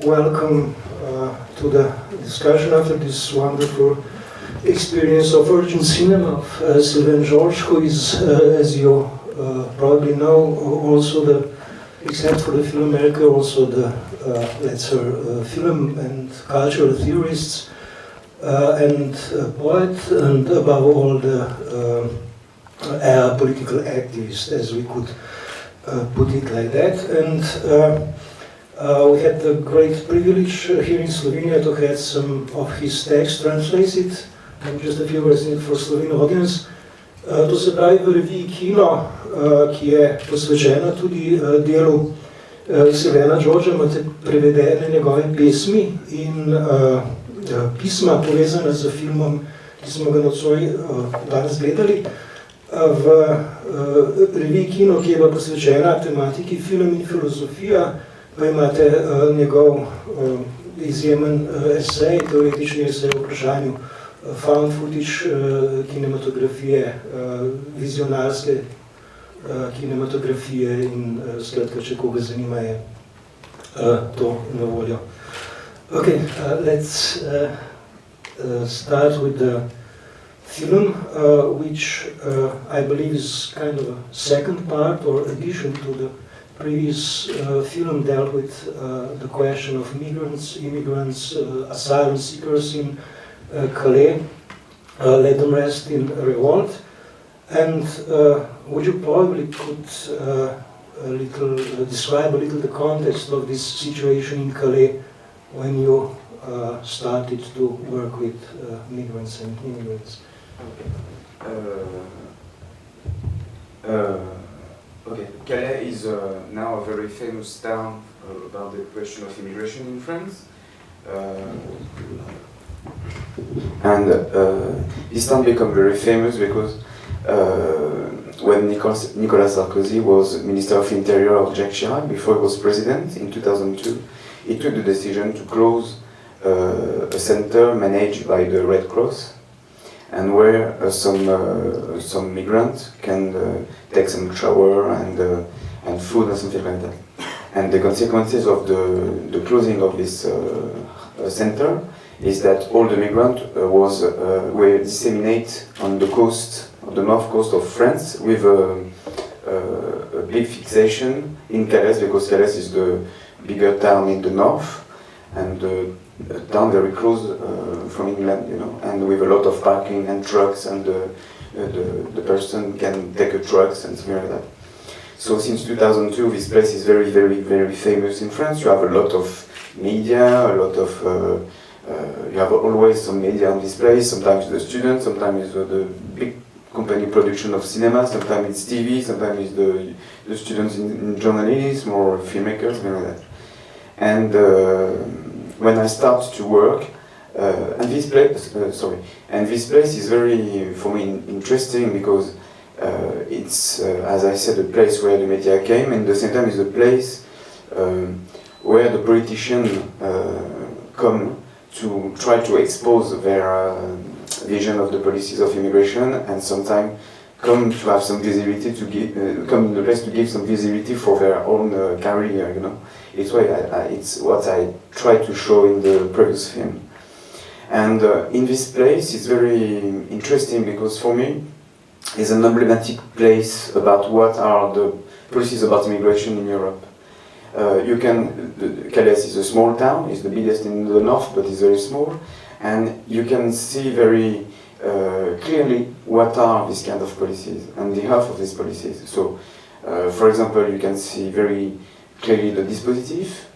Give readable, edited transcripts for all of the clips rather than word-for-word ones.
welcome to the discussion after this wonderful experience of urgent cinema of Sylvain Georges, who is, as you probably know, also the, except for the film America, also the, let's say, film and cultural theorists and poet, and above all the political activist, as we could put it like that. And we had the great privilege here in Slovenia to have some of his text translated, and just a few words for Slovene audience. To se pravi v reviji Kino, ki je posvečena tudi delu Sylvaina Georgesa, imate prevedene njegove pesmi in pisma povezana z filmom, ki smo ga nocoj danes gledali. V reviji Kino, ki je bila posvečena tematiki film in filozofija, pa imate njegov izjemen esej, teoretični esej o vprašanju found footage kinematografije, vizionarske kinematografije in skratka, če koga zanima, je to na voljo. Okay, let's start with the film, which I believe is kind of a second part or addition to the previous film dealt with the question of migrants, immigrants, asylum seekers in Calais, let them rest in revolt. And would you probably could describe a little the context of this situation in Calais when you started to work with migrants and immigrants? Okay, Calais is now a very famous town about the question of immigration in France. And this town became very famous because when Nicolas Sarkozy was Minister of Interior of Jacques Chirac, before he was president in 2002, he took the decision to close a center managed by the Red Cross, and where some migrants can take some shower and food and something like that. And the consequences of the closing of this center is that all the migrants were disseminated on the coast, on the north coast of France, with a big fixation in Calais, because Calais is the bigger town in the north, and a town very close from England, you know, and with a lot of parking and trucks, and the person can take a truck and something like that. So since 2002, this place is very, very, very famous in France. You have a lot of media, a lot of you have always some media on this place. Sometimes the students, sometimes the big company production of cinema, sometimes it's TV, sometimes it's the students in journalism or filmmakers, something like that. And when I start to work, and this place is very, for me, interesting because it's, as I said, a place where the media came, and at the same time is a place where the politicians come to try to expose their vision of the policies of immigration, and sometimes come to have some visibility, to give, come in the place to give some visibility for their own career, you know. It's why it's what I tried to show in the previous film. And in this place, it's very interesting because for me, it's an emblematic place about what are the policies about immigration in Europe. Calais is a small town, it's the biggest in the north, but it's very small, and you can see very clearly what are these kind of policies and the half of these policies. So, for example, you can see very clearly the dispositif,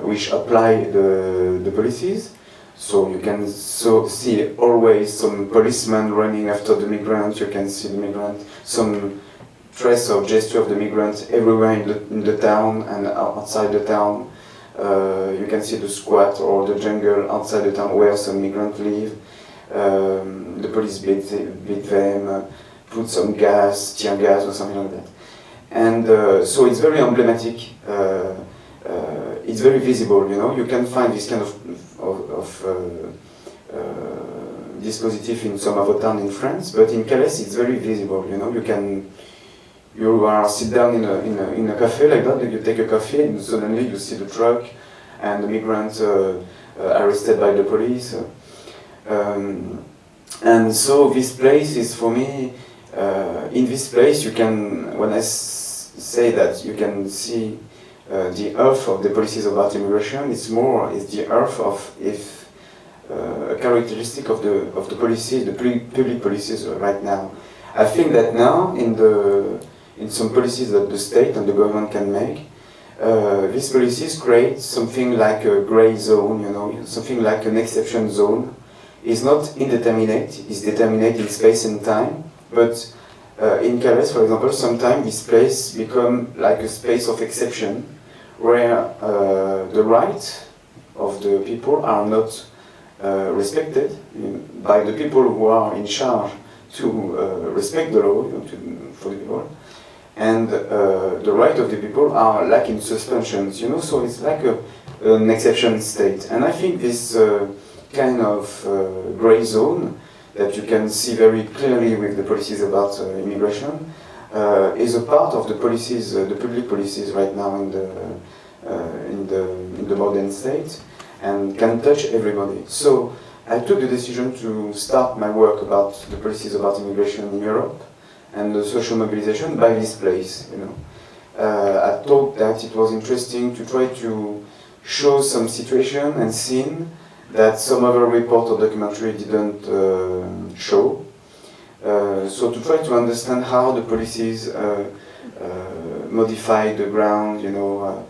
which apply the policies. So you can see always some policemen running after the migrant. You can see the migrant, some trace or gesture of the migrants everywhere in the town and outside the town. You can see the squat or the jungle outside the town where some migrants live. The police beat them, put some gas, tear gas or something like that. And so it's very emblematic. It's very visible, you know. You can find this kind of dispositif in some other town in France, but in Calais it's very visible, you know. You are sit down in a cafe like that, you take a coffee and suddenly you see the truck and the migrants arrested by the police. And so this place is for me, in this place you can, when I say that you can see the earth of the policies about immigration, it's the earth of a characteristic of the policies, the public policies right now. I think that now in some policies that the state and the government can make, these policies create something like a gray zone, you know, something like an exception zone. It's not indeterminate, it's determinate in space and time, but in Calais, for example, sometimes this place becomes like a space of exception, where the rights of the people are not respected by the people who are in charge to respect the law, you know, for the people, and the rights of the people are like in suspensions, you know. So it's like an exception state, and I think this kind of gray zone that you can see very clearly with the policies about immigration is a part of the policies, the public policies right now in the modern state, and can touch everybody. So I took the decision to start my work about the policies about immigration in Europe and the social mobilization by this place, you know. I thought that it was interesting to try to show some situation and scene that some other report or documentary didn't show. So to try to understand how the policies modify the ground, you know,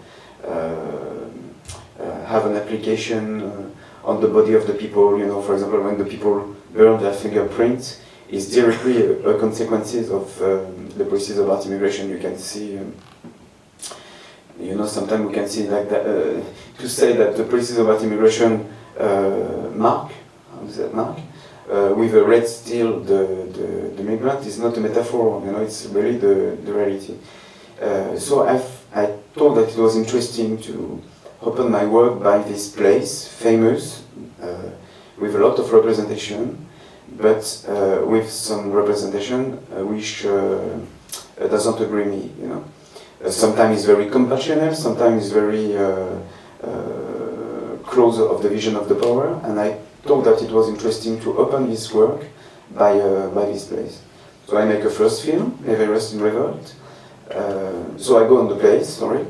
have an application on the body of the people, you know. For example, when the people burn their fingerprints, it's directly a consequences of the policies about immigration. You can see, you know, sometimes we can see like that, to say that the policies about immigration mark, how does that mark, with a red steel the migrant is not a metaphor, you know, it's really the reality. So I thought that it was interesting to open my work by this place, famous, with a lot of representation, but with some representation which doesn't agree me, you know. Sometimes it's very compassionate, sometimes it's very close of the vision of the power, and I thought that it was interesting to open this work by this place. So I make a first film, Everest in Revolt. So I go on the place, sorry.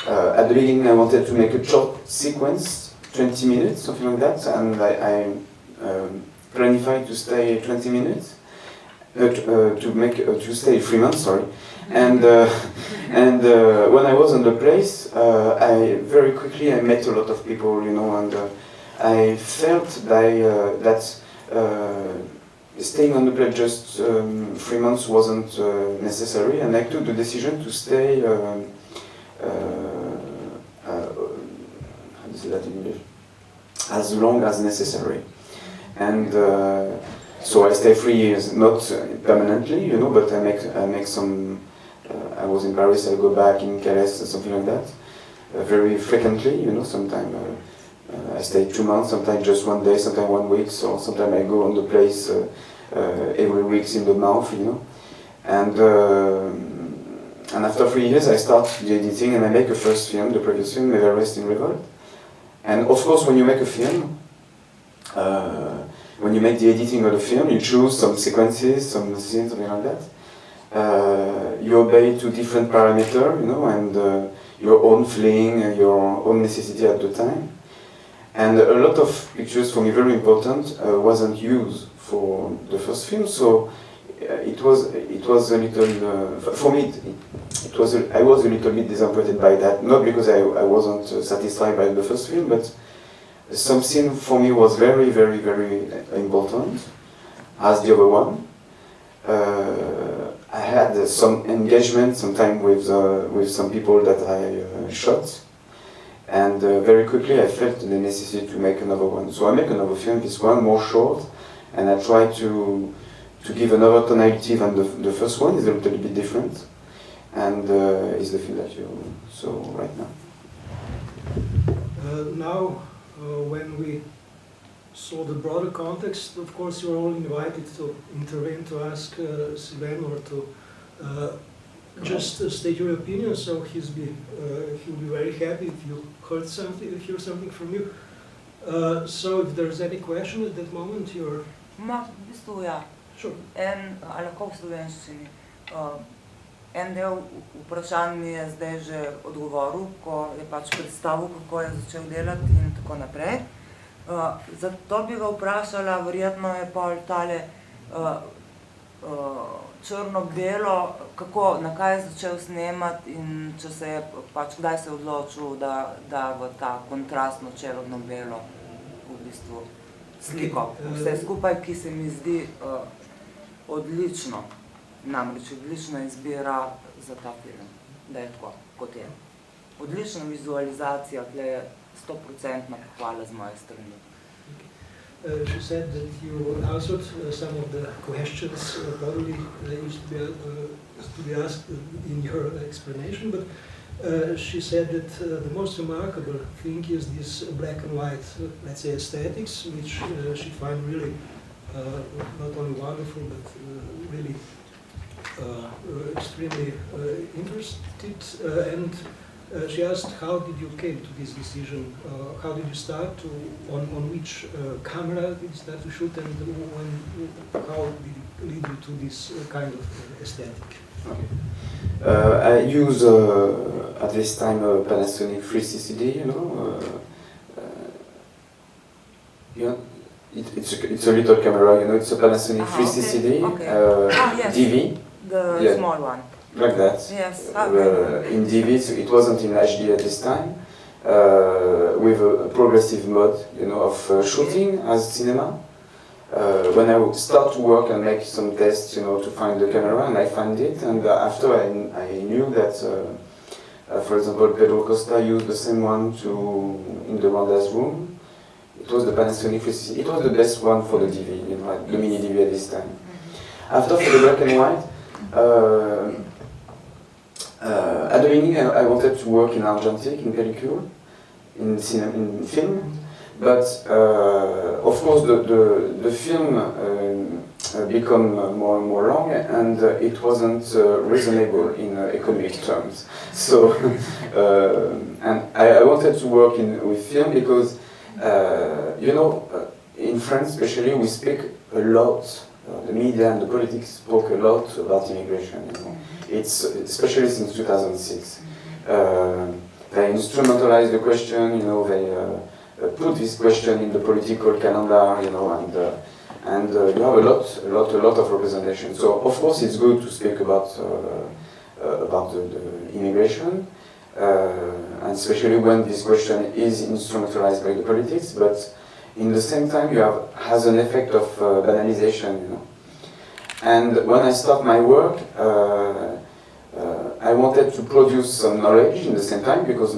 At the beginning I wanted to make a short sequence, 20 minutes, something like that, and I planified to stay 20 minutes, to stay 3 months, sorry. And when I was on the place, I very quickly I met a lot of people, you know, and I felt that staying on the place just 3 months wasn't necessary, and I took the decision to stay. How do you say that in English? As long as necessary, and so I stay 3 years, not permanently, you know, but I make some. I was in Paris, I go back in Calais, something like that, very frequently, you know. Sometimes I stay 2 months, sometimes just 1 day, sometimes 1 week, so sometimes I go on the place every week in the month, you know. And after 3 years I start the editing and I make a first film, the previous film, Everest in Revolt. And of course when you make a film, when you make the editing of the film, you choose some sequences, some scenes, something like that. You obey to different parameters, you know, and your own feeling, your own necessity at the time. And a lot of pictures for me, very important, wasn't used for the first film, so it was a little, for me, I was a little bit disappointed by that, not because I wasn't satisfied by the first film, but some scene for me was very, very, very important, as the other one. I had some engagement sometime with some people that I shot, and very quickly I felt the necessity to make another one. So I make another film, this one more short, and I try to give another tonality than the first one. Is a little bit different, and is the film that you saw right now. Now, when we saw the broader context, of course, you are all invited to intervene, to ask Sylvain or to just state your opinion. So he'll be very happy if you hear something from you. So if there's any question at that moment, you're Ma, v bistvu ja. sure. Ali lahko v slovenščini. En del vprašanj mi je zdaj že odgovoril, ko je pač predstavil, kako je začel delati in tako naprej. Zato bi ga vprašala, verjetno je pol tale črno-belo, na kaj je začel snemati in če se je pač, kdaj se je odločil, da v ta kontrastno črno-belo v bistvu sliko. Vse skupaj, ki se mi zdi odlično. Namreč odlična izbira za ta film, da je tako, kot je. Odlična vizualizacija, tle je 100% pohvala z moje strani. She said that you answered some of the questions probably used to be asked in your explanation, but she said that the most remarkable thing is this black and white, let's say, aesthetics, which she find really not only wonderful, but really extremely interested, and she asked, how did you came to this decision? How did you start on which camera did you start to shoot, and how did it lead you to this kind of aesthetic? Okay. I use at this time a Panasonic 3CCD, it's a little camera, it's a Panasonic 3CCD, okay. Yes. DV. The small one. Like that. Yes. In DV, so it wasn't in HD at this time, with a progressive mode, of shooting as cinema. When I would start to work and make some tests, to find the camera, and I find it, and after I knew that, for example, Pedro Costa used the same one in the Ronda's room. It was the Panasonic 360. It was the best one for the DV, the mini DV at this time. After, for the black and white, at the beginning I wanted to work in argentique, in pellicule, in film, but of course the film become more and more long, and it wasn't reasonable in economic terms. So, and I wanted to work with film because, in France especially, we speak a lot. The media and the politics spoke a lot about immigration. It's especially since 2006. They instrumentalize the question. They put this question in the political calendar. And you have a lot of representation. So of course it's good to speak about the immigration, and especially when this question is instrumentalized by the politics. But in the same time, has an effect of banalization, And when I start my work, I wanted to produce some knowledge in the same time, because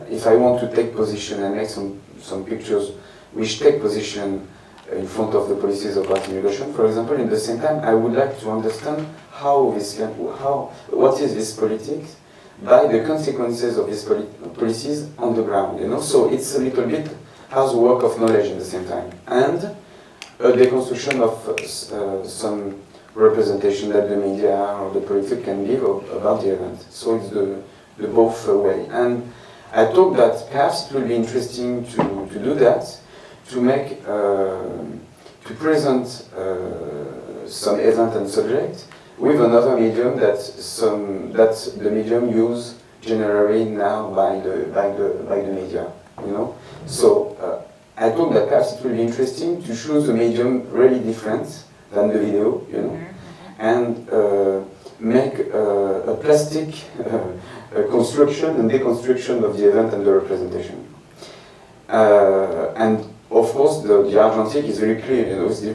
if I want to take position and make some pictures which take position in front of the policies about immigration, for example, in the same time, I would like to understand what is this politics by the consequences of these policies on the ground, So it's a little bit has a work of knowledge in the same time, and a deconstruction of some representation that the media or the politics can give about the event. So it's the both way. And I thought that perhaps it would be interesting to do that, to make, to present some event and subject with another medium that the medium used generally now by the media, So I thought that perhaps it would be interesting to choose a medium really different than the video, and make a plastic construction and deconstruction of the event and the representation. And of course, the argentique is very clear.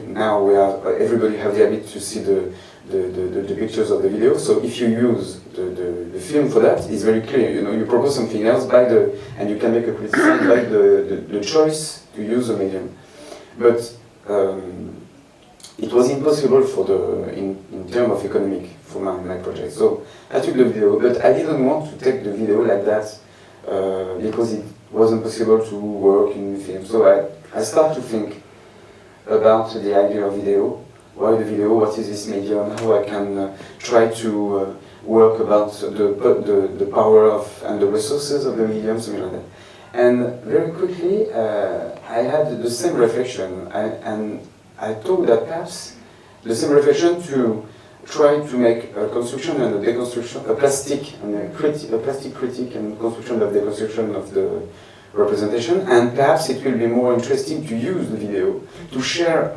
Now everybody have the habit to see the pictures of the video. So if you use the film for that, it's very clear. You propose something else and you can make a criticism by the choice to use the medium. But it was impossible in terms of economic for my project. So I took the video, but I didn't want to take the video like that because it wasn't possible to work in film. So I started to think about the idea of video. Why the video? What is this medium? How I can try to work about the power of and the resources of the medium, something like that. And very quickly, I had the same reflection, and I thought that perhaps the same reflection to try to make a construction and a deconstruction, a plastic critique and construction of deconstruction of the representation, and perhaps it will be more interesting to use the video to share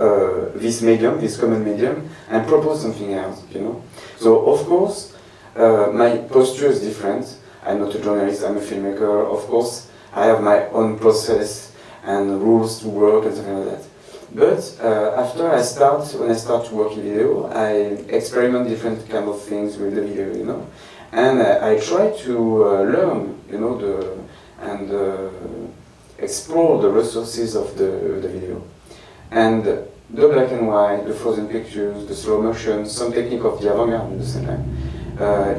this medium, this common medium, and propose something else, you know. So of course, my posture is different. I'm not a journalist, I'm a filmmaker. Of course, I have my own process and rules to work and something like that. But after when I start to work in video, I experiment different kind of things with the video, you know, and I try to learn, you know, and explore the resources of the video. And the black and white, the frozen pictures, the slow motion, some technique of the avant-garde at the same time,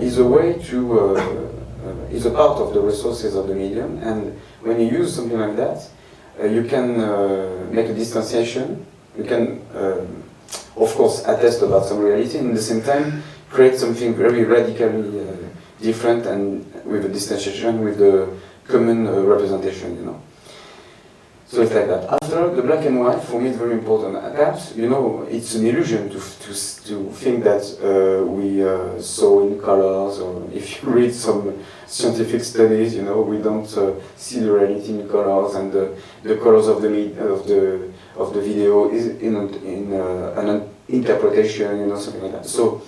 is a way to, is a part of the resources of the medium. And when you use something like that, you can make a distanciation, you can, of course, attest about some reality, and at the same time create something very radically different and with a distanciation with the common representation, you know. So it's like that. After, the black and white, for me, is very important. Perhaps, you know, it's an illusion to think that we saw in colors, or if you read some scientific studies, you know, we don't see the reality in colors, and the colors of the video is in an interpretation, you know, something like that. So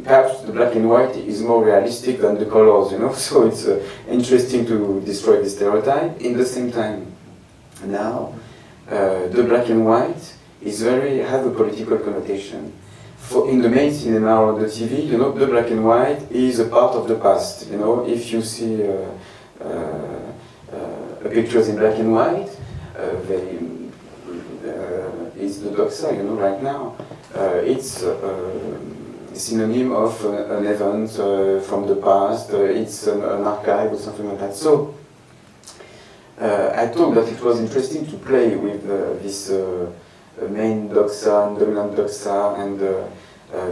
perhaps the black and white is more realistic than the colors, you know. So it's interesting to destroy the stereotype. In the same time, now the black and white is have a political connotation. In the main cinema or the TV, you know, the black and white is a part of the past. You know, if you see pictures in black and white, it's the doxa, you know, right now. It's a synonym of an event from the past. It's an archive or something like that. So I thought that it was interesting to play with this main doxa and dominant doxa and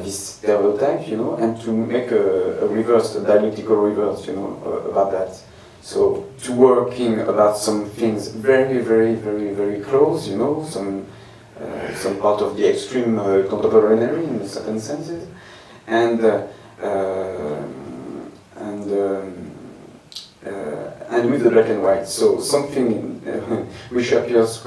this stereotype, you know, and to make a reverse, a dialectical reverse, you know, about that. So to working about some things very, very, very, very close, you know, some part of the extreme contemporary in certain senses, and with the black and white. So something which appears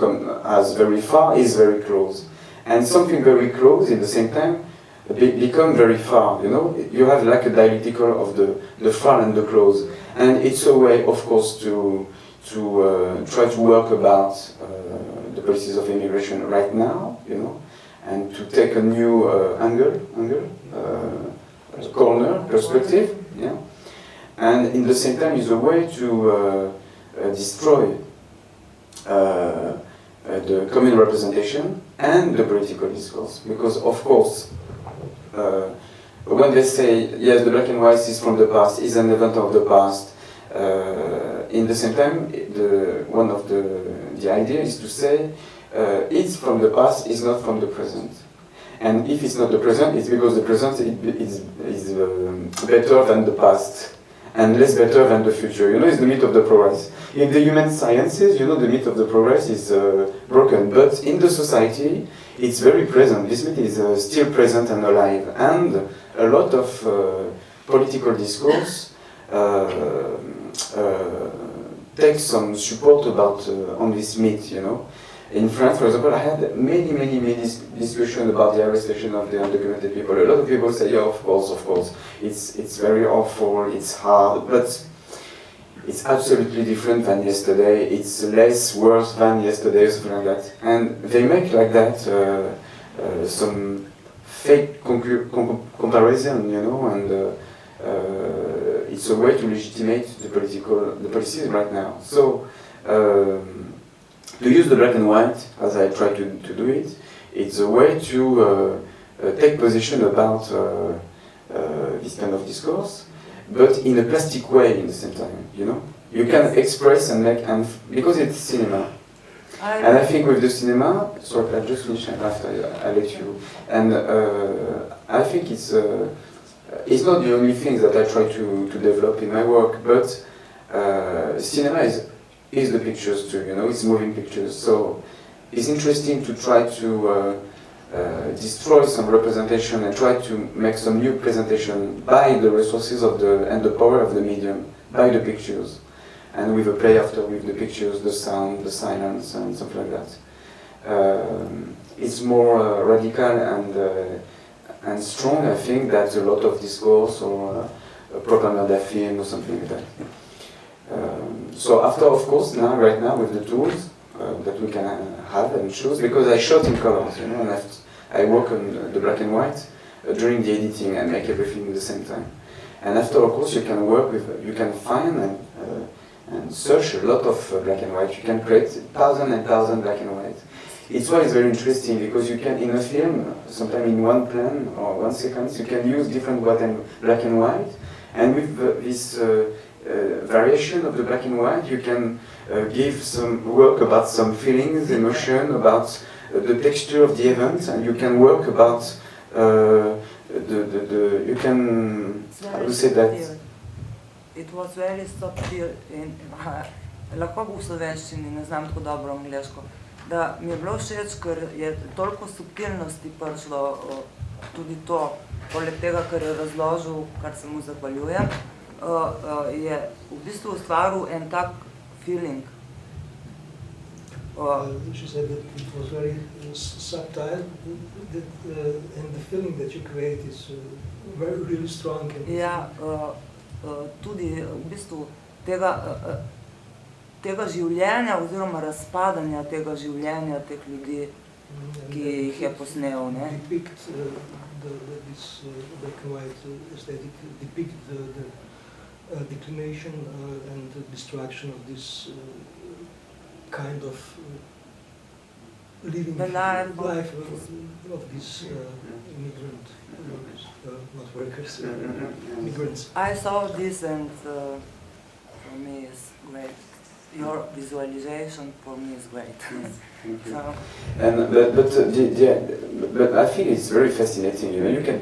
as very far is very close, and something very close in the same time become very far. You know, you have like a dialectical of the far and the close, and it's a way, of course, to try to work about the policies of immigration right now. You know, and to take a new corner perspective. Yeah. And in the same time, is a way to destroy the common representation and the political discourse. Because, of course, when they say, yes, the black and white is from the past, is an event of the past, in the same time, one of the idea is to say, it's from the past, it's not from the present. And if it's not the present, it's because the present is better than the past, and less better than the future. You know, it's the myth of the progress. In the human sciences, you know, the myth of the progress is broken, but in the society, it's very present. This myth is still present and alive, and a lot of political discourse takes some support about on this myth, you know. In France, for example, I had many discussions about the arrestation of the undocumented people. A lot of people say, yeah, of course, it's very awful, it's hard, but it's absolutely different than yesterday. It's less worse than yesterday, something like that. And they make like that some fake comparison, you know, and it's a way to legitimate the policies right now. So. To use the black and white, as I try to do it, it's a way to take position about this kind of discourse, but in a plastic way in the same time, you know? You can express and make, and because it's cinema. And I think with the cinema, sorry, I'll just finish after I let you, and I think it's it's not the only thing that I try to develop in my work, but cinema is the pictures too, you know, it's moving pictures. So it's interesting to try to destroy some representation and try to make some new presentation by the resources of and the power of the medium, by the pictures. And with a play after with the pictures, the sound, the silence, and something like that. It's more radical and strong, I think, that a lot of discourse or a propaganda film or something like that. So after, of course, right now with the tools that we can have and choose, because I shot in colors, you know, and I work on the black and white during the editing and make everything at the same time. And after, of course, you can work with, you can find and search a lot of black and white. You can create thousands and thousands black and white. It's why it's very interesting, because you can, in a film, sometimes in one plan or 1 sequence, you can use different black and white, and with this variation of the black and white, you can give some work about some feelings, emotion, about the texture of the event, and you can work about you can, how to say that? It was very subtle in, lahko v slovenščini, ne znam tako dobro angleško, da mi je bilo všeč, ker je toliko subtilnosti prišlo, tudi to, poleg tega, kar je razložil, kar se mu zahvaljujem, je v bistvu ustvaril en tak feeling. She said that it was very subtle, and the feeling that you create is very really strong. Ja, tudi v bistvu tega življenja oziroma razpadanja tega življenja teh ljudi, ki jih je posnel, ne? Depict this black and white aesthetic, depict the declination and the destruction of this kind of living life of these immigrant workers, not workers, immigrants. I saw this and for me is great. Your visualization for me is great. So. And but I think it's very fascinating. You know, you can,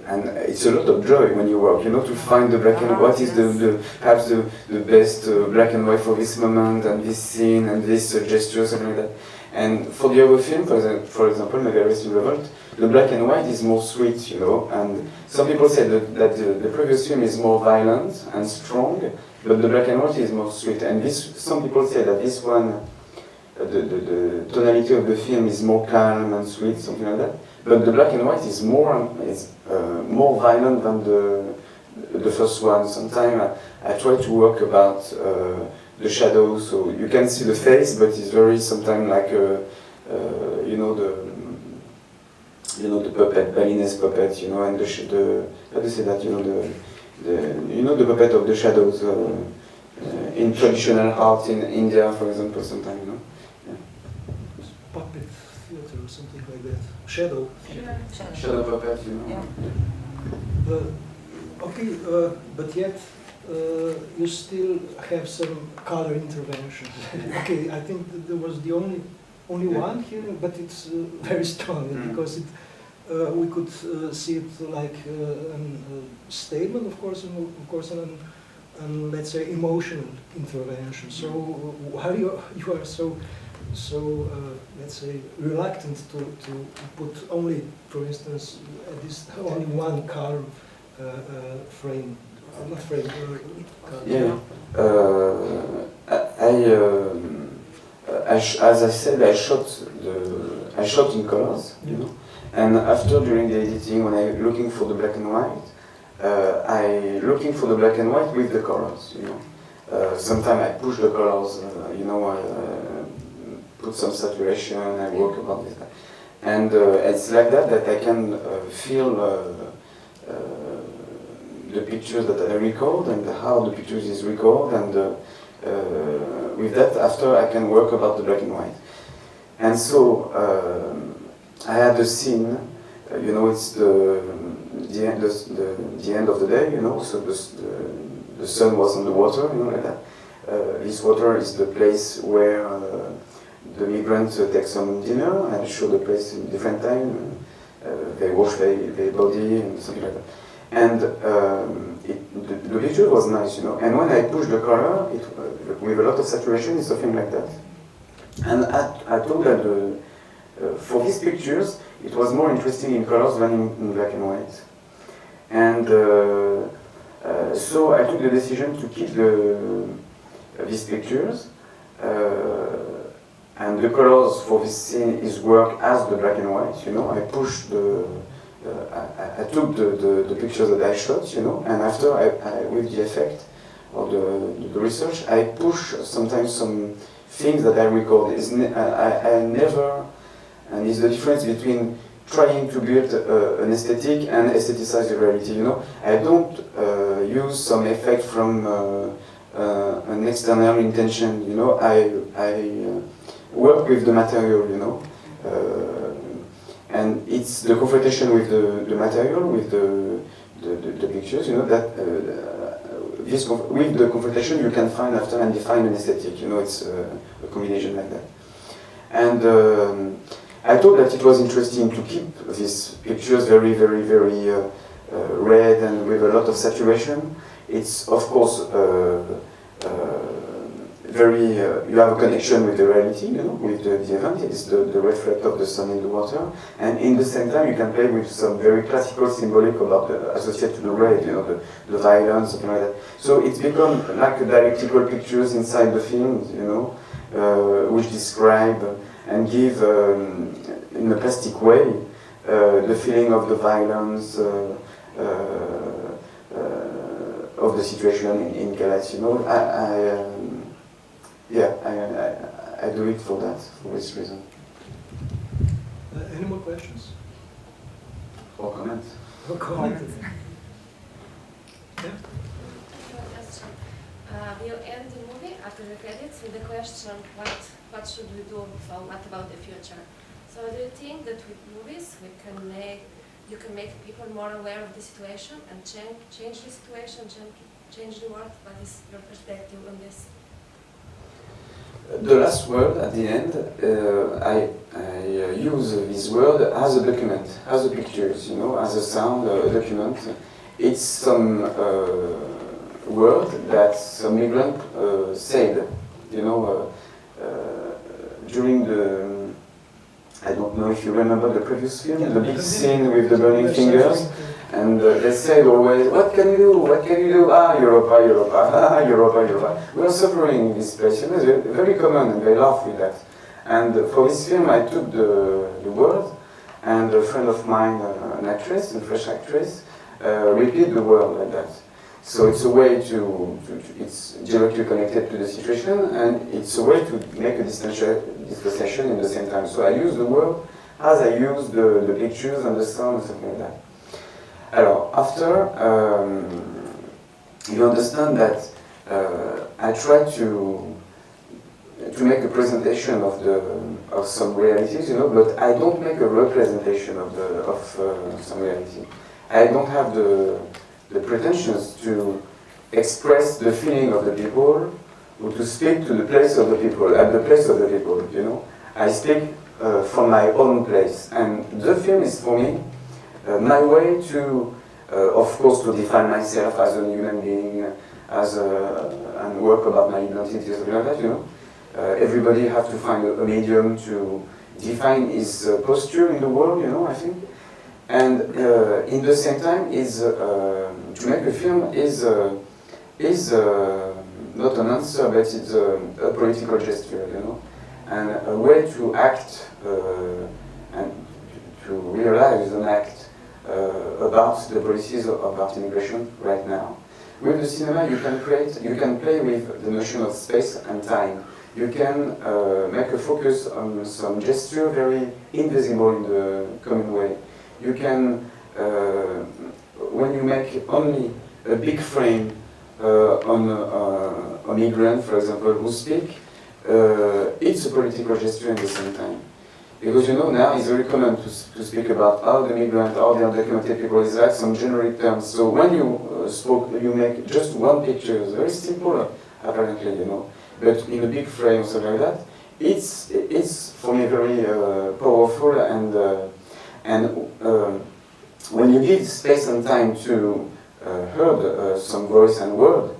and it's a lot of joy when you work. You know, to find the black and white. What is perhaps the best black and white for this moment and this scene and this gesture, something like that. And for the other film, for example, Maybe I Rest in Revolt, the black and white is more sweet, you know. And some people say that the previous film is more violent and strong, but the black and white is more sweet. And some people say that this one, the tonality of the film is more calm and sweet, something like that. But the black and white is more violent than the first one. Sometimes I try to work about the shadows, so you can see the face, but it's very sometimes like you know the puppet, Balinese puppet, you know, and how to say that, you know the puppet of the shadows in traditional art in India, for example, sometimes, you know. Yeah. Puppet theater or something like that. Shadow. Shadow puppet, you know. Yeah. Okay, but yet you still have some color interventions. Okay, I think that there was the only one here, but it's very strong because we could see it like a statement, of course, and let's say emotional intervention. So why you are so let's say reluctant to put only, for instance, this only one color frame. Not frame. Yeah. As I said, I shot in colors, you know. And after, during the editing, when I'm looking for the black and white, I looking for the black and white with the colors, you know. Sometimes I push the colors, you know, I put some saturation, I work about this. And it's like that I can feel the pictures that I record and how the pictures is recorded, and with that, after I can work about the black and white. And so I had a scene, you know, it's the end of the day, you know, so the sun was on the water, you know, like that. This water is the place where the migrants take some dinner and show the place in different time. They wash their body and something like that. And the picture was nice, you know. And when I pushed the color, with a lot of saturation, it's something like that. And I thought that for these pictures, it was more interesting in colors than in black and white. And so I took the decision to keep these pictures. And the colors for this scene is work as the black and white, you know. I pushed I took the pictures that I shot, you know, and after with the effect or the research, I push sometimes some things that I record. I never, and it's the difference between trying to build an aesthetic and aestheticize the reality, you know. I don't use some effect from an external intention, you know. I work with the material, you know. And it's the confrontation with the material, with the pictures, you know, that with the confrontation you can find after and define an aesthetic, you know, it's a combination like that. And I thought that it was interesting to keep these pictures very, very, very red and with a lot of saturation. It's, of course, very, you have a connection with the reality, you know, with the event. It's the reflect of the sun in the water. And in the same time, you can play with some very classical symbolic about associated to the red, you know, the violence, something like that. So it's become like a dialectical pictures inside the film, you know, which describe and give, in a plastic way, the feeling of the violence, of the situation in Galatz, you know. I do it for that, for this reason. Any more questions? Or comments? Or comments? Yeah. We'll end the movie after the credits with the question, what should we do, so what about the future? So do you think that with movies you can make people more aware of the situation and change the situation, change the world? What is your perspective on this? The last word at the end, I use this word as a document, as a pictures, you know, as a sound, a document. It's some word that some migrant said, you know, during the, I don't know if you remember the previous film, the big scene with the burning fingers. And they said always, what can you do? What can you do? Ah, Europa, Europa, ah, Europa, Europa. We are suffering in this place. You know, it's very common and they laugh with that. And for this film, I took the word, and a friend of mine, an actress, a French actress, repeat the word like that. So it's a way it's directly connected to the situation, and it's a way to make a distanciation in the same time. So I use the word as I use the pictures and the sound and something like that. Alors, after, you understand that I try to make a presentation of some realities, you know, but I don't make a representation of some reality. I don't have the pretensions to express the feeling of the people or to speak to the place of the people, at the place of the people, you know. I speak from my own place, and the film is for me my way to, of course, to define myself as a human being, and work about my identity, something like that, you know. Everybody has to find a medium to define his posture in the world, you know, I think. And in the same time, to make a film is not an answer, but it's a political gesture, you know, and a way to act and to realize an act about the policies of art immigration right now. With the cinema, you can play with the notion of space and time. You can make a focus on some gesture very invisible in the common way. You can, when you make only a big frame on a migrant, for example, who speak, it's a political gesture at the same time. Because, you know, now it's very common to speak about all the migrants, all the undocumented people, it's like some generic terms. So when you make just one picture, it's very simple, apparently, you know, but in a big frame or something like that, it's for me very powerful and when you give space and time to heard some voice and word,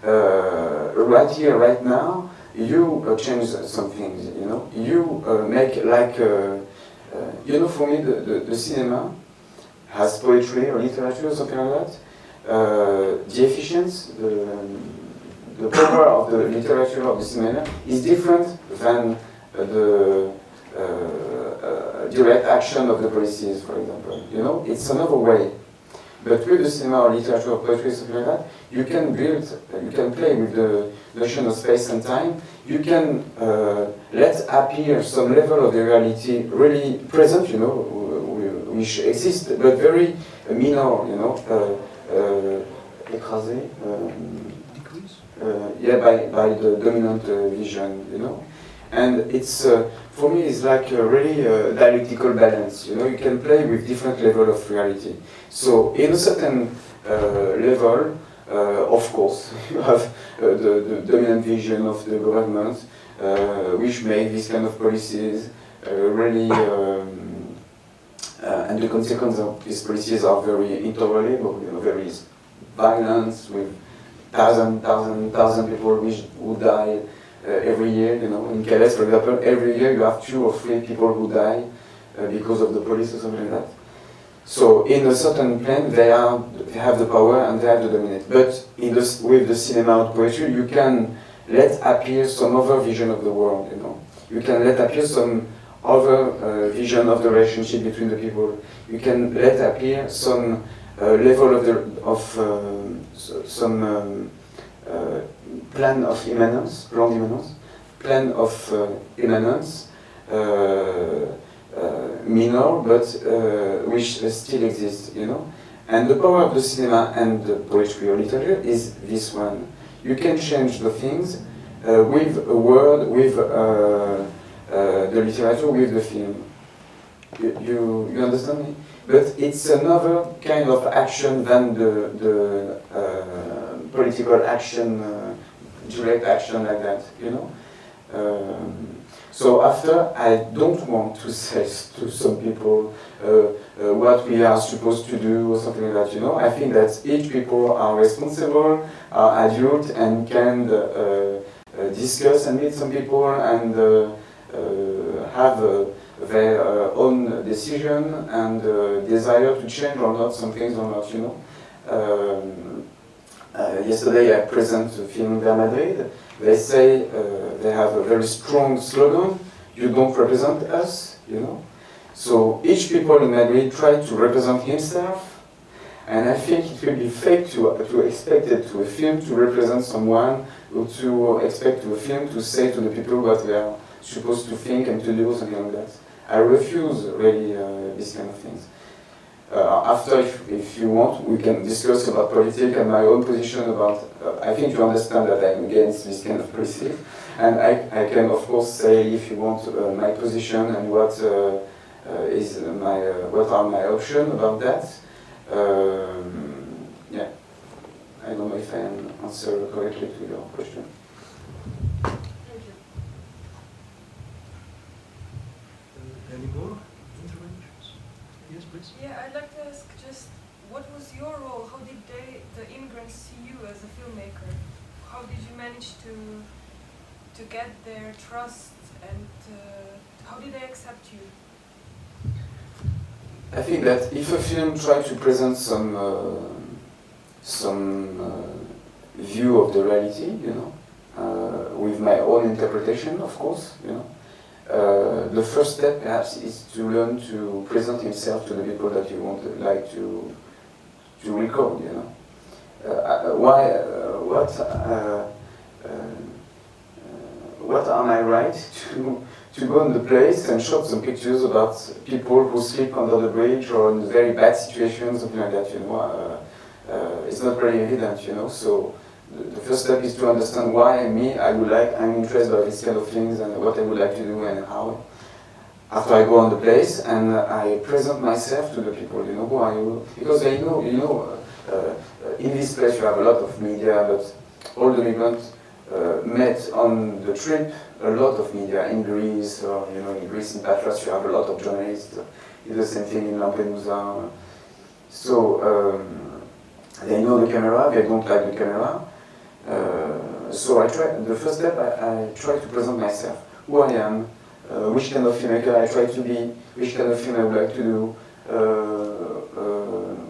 right here, right now, you change some things, you make like, for me, the cinema has poetry or literature or something like that. The efficiency, the power of the literature of the cinema is different than the direct action of the policies, for example. It's another way. But with the cinema or literature or poetry, something like that, you can play with the notion of space and time. You can let appear some level of the reality really present, which exists, but very minor, écrasé, by the dominant vision, And it's, for me, it's like a really dialectical balance, You can play with different level of reality. So in a certain level, of course, you have the dominant vision of the government, which make these kind of policies really, and the consequences of these policies are very intolerable, very violent, with thousand people who die every year, In Calais, for example, every year you have 2 or 3 people who die because of the police or something like that. So in a certain plane, they have the power and they have to dominate. But with the cinema or poetry, you can let appear some other vision of the world, You can let appear some other vision of the relationship between the people. You can let appear some level of some plan of immanence, plan of immanence, minor, but which still exists, And the power of the cinema and the poetry or literature is this one. You can change the things with a word, with the literature, with the film. You understand me? But it's another kind of action than the political action, direct action like that, So after, I don't want to say to some people what we are supposed to do or something like that, I think that each people are responsible, are adult, and can discuss and meet some people and have their own decision and desire to change or not some things or not, Yesterday I presented a film in Madrid. They say they have a very strong slogan, "You don't represent us," So each people in Madrid try to represent himself, and I think it will be fake to expect it to a film to represent someone, or to expect to a film to say to the people what they are supposed to think and to do, something like that. I refuse really these kind of things. After, if you want, we can discuss about politics and my own position about, I think you understand that I'm against this kind of policy. And I can, of course, say, if you want, my position and what what are my options about that. Yeah, I don't know if I answer correctly to your question. Thank you. Any more interventions? Yes, please. Yeah, I'd like to ask just what was your role? How did the immigrants see you as a filmmaker? How did you manage to get their trust, and how did they accept you? I think that if a film tries to present some view of the reality, with my own interpretation, of course, the first step perhaps is to learn to present himself to the people that you want like to record, what am I right to go in the place and shot some pictures about people who sleep under the bridge or in very bad situations, something like that, it's not very evident, So the first step is to understand why I'm interested by these kind of things and what I would like to do and how. After I go on the place and I present myself to the people, who are you? Because they know, in this place you have a lot of media, but all the migrants met on the trip a lot of media in Greece, or in Greece in Patras you have a lot of journalists. It's the same thing in Lampedusa. So they know the camera, they don't like the camera. So the first step, I try to present myself, who I am, which kind of filmmaker I try to be, which kind of film I would like to do,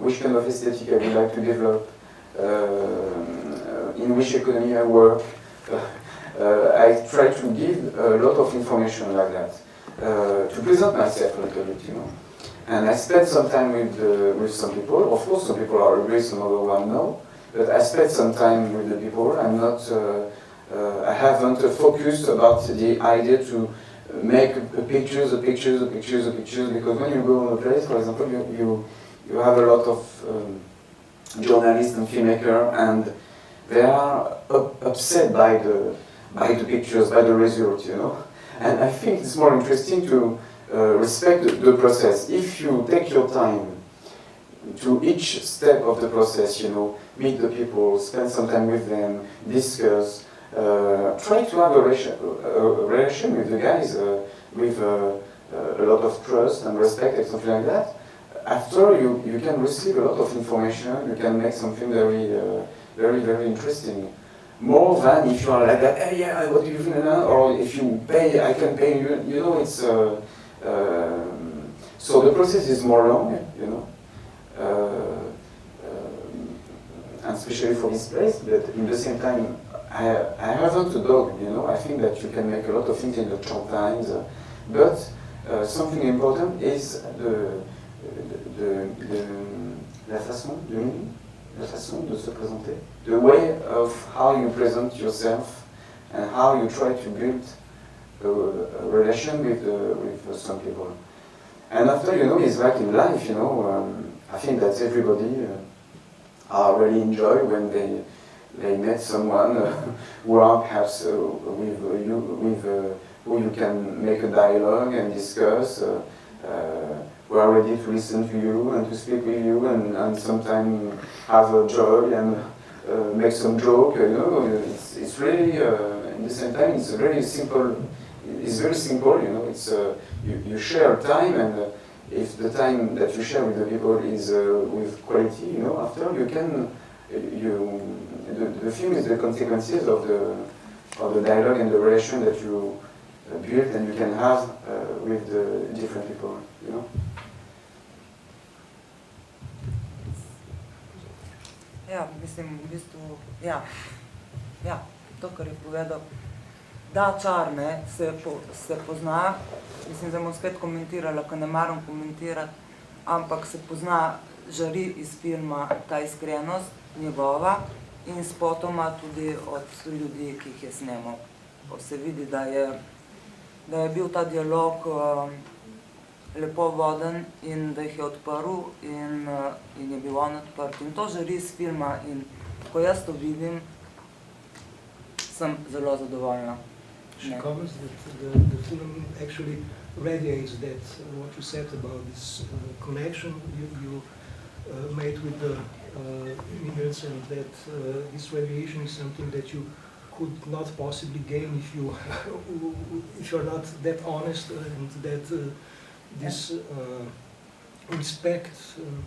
which kind of aesthetic I would like to develop, in which economy I work. I try to give a lot of information like that, to present myself a little bit, you know. And I spent some time with some people. Of course, some people are agree, some other one no. But I spent some time with the people. I'm not. I haven't focused about the idea to make pictures, because when you go on a place, for example, you have a lot of journalists and filmmakers, and they are upset by the pictures, by the result, you know. And I think it's more interesting to respect the process. If you take your time to each step of the process, you know, meet the people, spend some time with them, discuss, try to have a relation with the guys with a lot of trust and respect and something like that. After you can receive a lot of information, you can make something very interesting. More than if you are like that, hey, yeah, what do you think now? Or if you pay, I can pay you. You know, it's so the process is more long, you know, and especially for this place. But in the same time, I haven't a dog, you know. I think that you can make a lot of things in the short times. But something important is la façon de se présenter, the way of how you present yourself and how you try to build a relation with some people. And after, you know, it's like in life, you know, I think that everybody really enjoy when they met someone who are perhaps who you can make a dialogue and discuss, who are ready to listen to you and to speak with you and sometimes have a joy and make some joke, you know. It's really, at the same time, it's very simple, you know. It's you share time, and if the time that you share with the people is with quality, you know, after you can, the film is the consequences of the dialogue and the relation that you build and you can have with the different people, you know. Ja, mislim, v bistvu, ja, to, kar je povedal, da čar, ne, se pozna, mislim, zdaj bom spet komentirala, ker ne maram komentirati, ampak se pozna žari iz filma ta iskrenost njegova in spotoma tudi od ljudi, ki jih je snemal. Se vidi, da je bil ta dialog lepo voden in da jih je odprl in je bil on odprt. In to žari iz filma in ko jaz to vidim, sem zelo zadovoljna. She comments that the film actually radiates that, what you said about this connection you made with the immigrants, and that this radiation is something that you could not possibly gain if you're not that honest, and that this respect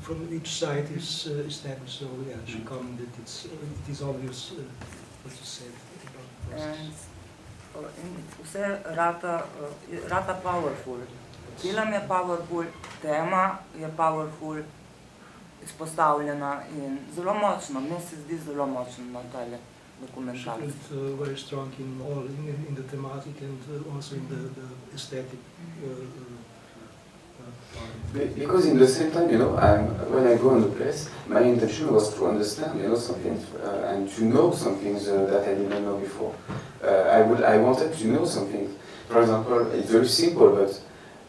from each side is established. So yeah, she commented it is obvious what you said about the process. Vse rata powerful. Film je powerful, tema je powerful, izpostavljena in zelo močno, meni se zdi zelo močno na tale dokumentarc. She felt very strong in the thematic and also in the aesthetic part. Because in the same time, you know, when I go on the place, my intention was to understand, you know, something and to know some things that I didn't know before. I wanted to know something. For example, it's very simple, but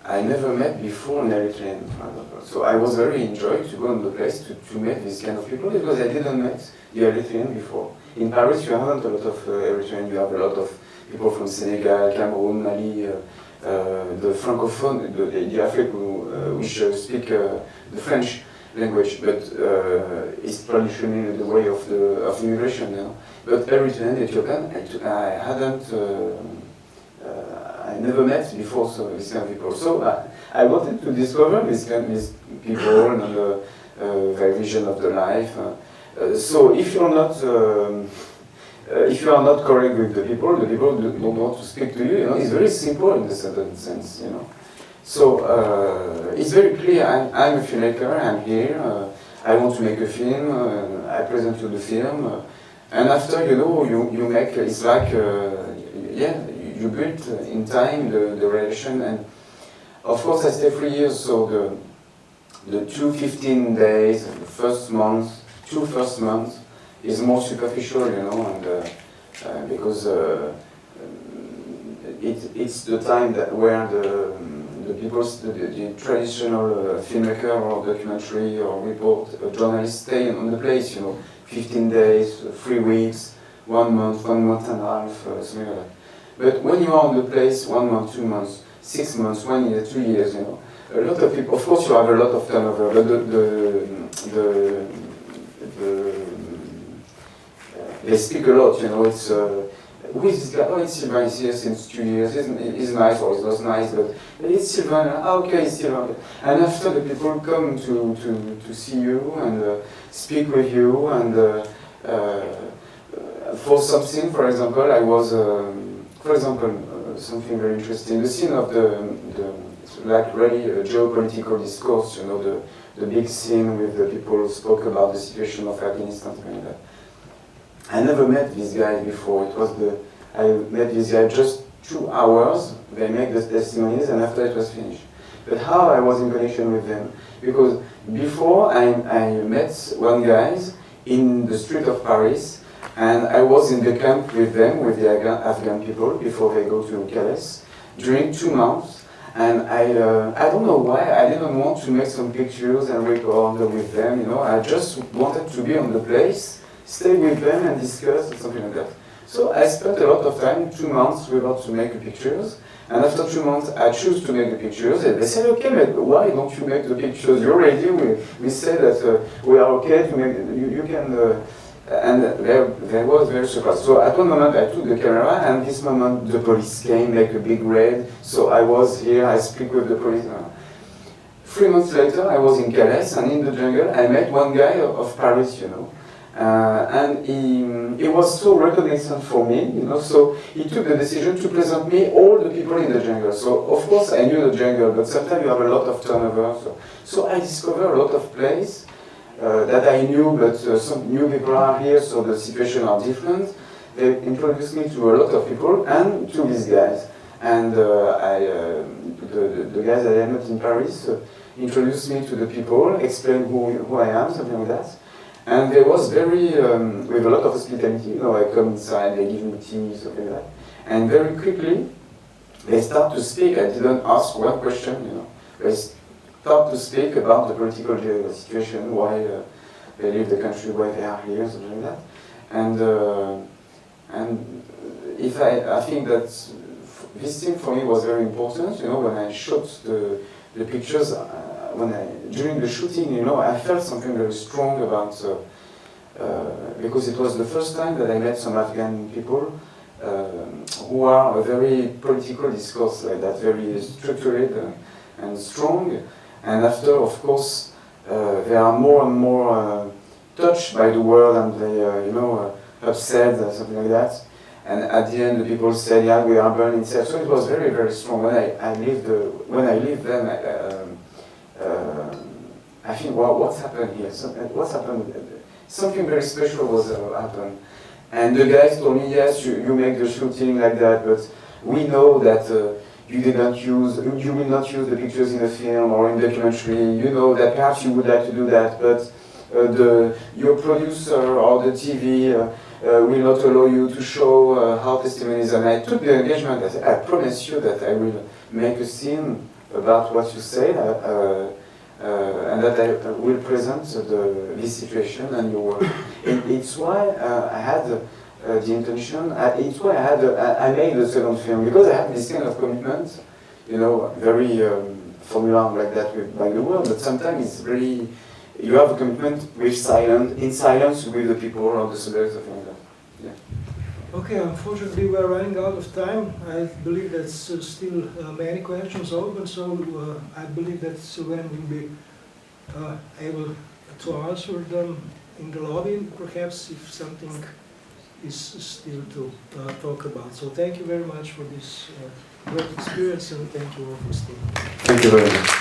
I never met before an Eritrean, for example. So I was very enjoyed to go on the place to meet these kind of people because I didn't meet the Eritrean before. In Paris, you haven't a lot of Eritrean. You have a lot of people from Senegal, Cameroon, Mali, the francophone, the Africa which speak the French language, but it's traditionally the way of immigration now. But Eritrean, Ethiopian, I never met before these kind of people. So I wanted to discover these people and their vision of the life. So if you are not correct with the people don't want to speak to you. You know, it's very simple in a certain sense. You know, so it's very clear. I'm a filmmaker. I'm here. I want to make a film. I present you the film, and after you make. It's like you build in time the relation, and of course I stay 3 years. So the 15 days, the first month, 2 first months is more superficial, you know, and because it's the time where the people, the traditional filmmaker or documentary or report journalists stay on the place, you know, 15 days, 3 weeks, 1 month, 1 month and a half, something like that. But when you are on the place 1 month, 2 months, 6 months, 1 year, 2 years, you know, a lot of people, of course you have a lot of turnover, but they speak a lot, you know, it's, who is this guy? Oh, it's Sylvain, he's here since 2 years, he's nice or he's not nice, but it's Sylvain, okay, it's Sylvain. And after the people come to see you and speak with you and for something, for example, I was, for example, something very interesting, the scene of like really a geopolitical discourse, you know, the big scene with the people who spoke about the situation of Afghanistan, something like that. I never met these guys before. I met these guys just 2 hours. They make the testimonies, and after it was finished. But how I was in connection with them? Because before I met one guy in the street of Paris, and I was in the camp with them, with the Afghan people, before they go to Calais, during 2 months. And I don't know why, I didn't want to make some pictures and record with them, you know. I just wanted to be on the place, stay with them and discuss or something like that. So I spent a lot of time, 2 months, without to make the pictures. And after 2 months, I choose to make the pictures. And they said, okay, but why don't you make the pictures? You're ready. We said that we are okay to make, you can, and they was very surprised. So at one moment I took the camera, and this moment the police came, like a big raid. So I was here, I speak with the police. 3 months later, I was in Calais, and in the jungle, I met one guy of Paris, you know. And he was so recognizant for me, you know, so he took the decision to present me all the people in the jungle. So of course I knew the jungle, but sometimes you have a lot of turnover. So I discovered a lot of places that I knew, but some new people are here, so the situation are different. They introduced me to a lot of people and to these guys. And the guys that I met in Paris introduced me to the people, explained who I am, something like that. And they was very, with a lot of hospitality, you know, I come inside, they give me tea, something like that. And very quickly, they start to speak. I didn't ask one question, you know. They start to speak about the political situation, why they leave the country, why they are here, something like that. And if I think that this thing for me was very important, you know, when I shot the pictures, during the shooting, you know, I felt something very strong about, because it was the first time that I met some Afghan people who are a very political discourse like that, very structured and strong. And after, of course, they are more and more touched by the world, and they, you know, upset, something like that. And at the end, the people said, "Yeah, we are burning inside." So it was very, very strong. When I leave them, I think, well, what's happened here? What's happened? Something very special was happened. And the guys told me, yes, you make the shooting like that, but we know that you will not use the pictures in a film or in documentary. You know that perhaps you would like to do that, but your producer or the TV will not allow you to show how testimonies. And I took the engagement. I said, I promise you that I will make a scene about what you said, and that I will present this situation and your work. It's why I had the intention. It's why I made the second film, because I have this kind of commitment, you know, very formula like that by the world. But sometimes it's very, you have a commitment with in silence with the people or the subjects of like that. Yeah. Okay, unfortunately we're running out of time. I believe there's still many questions open, so I believe that Sylvain will be able to answer them in the lobby, perhaps, if something is still to talk about. So thank you very much for this great experience, and thank you all for staying. Thank you very much.